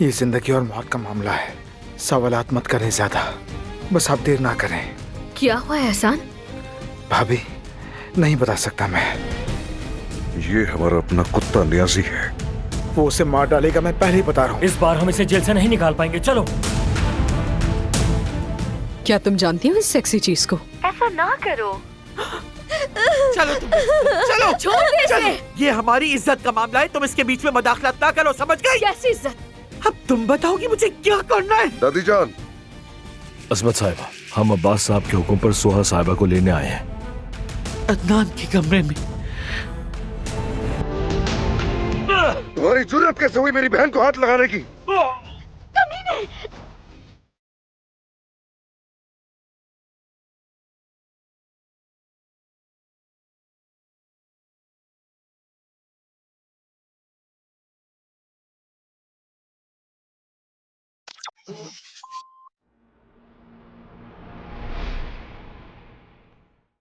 ये जिंदगी और मौत का मामला है। सवालात मत करें ज्यादा, बस आप देर ना करें। क्या हुआ है एहसान? भाभी, नहीं बता सकता मैं। ये हमारा अपना कुत्ता न्याजी है। वो उसे मार डालेगा, मैं पहले ही बता रहा हूँ। इस बार हम इसे जेल से नहीं निकाल पाएंगे। चलो। क्या तुम जानती हो इस सेक्सी चीज को? ऐसा ना करो। चलो तुम, चलो छोड़ दे चलो। इसे। ये हमारी इज्जत का मामला है, तुम इसके बीच में मदाखलत ना करो, समझ गई? कैसी इज्जत? अब तुम बताओ कि मुझे क्या करना है। दादी जान, अजमत साहिबा, हम अब्बास साहब के हुक्म पर सुहा साहिबा को लेने आए हैं। अदनान के कमरे में। तुम्हारी जुर्रत कैसे हुई मेरी बहन को हाथ लगाने की?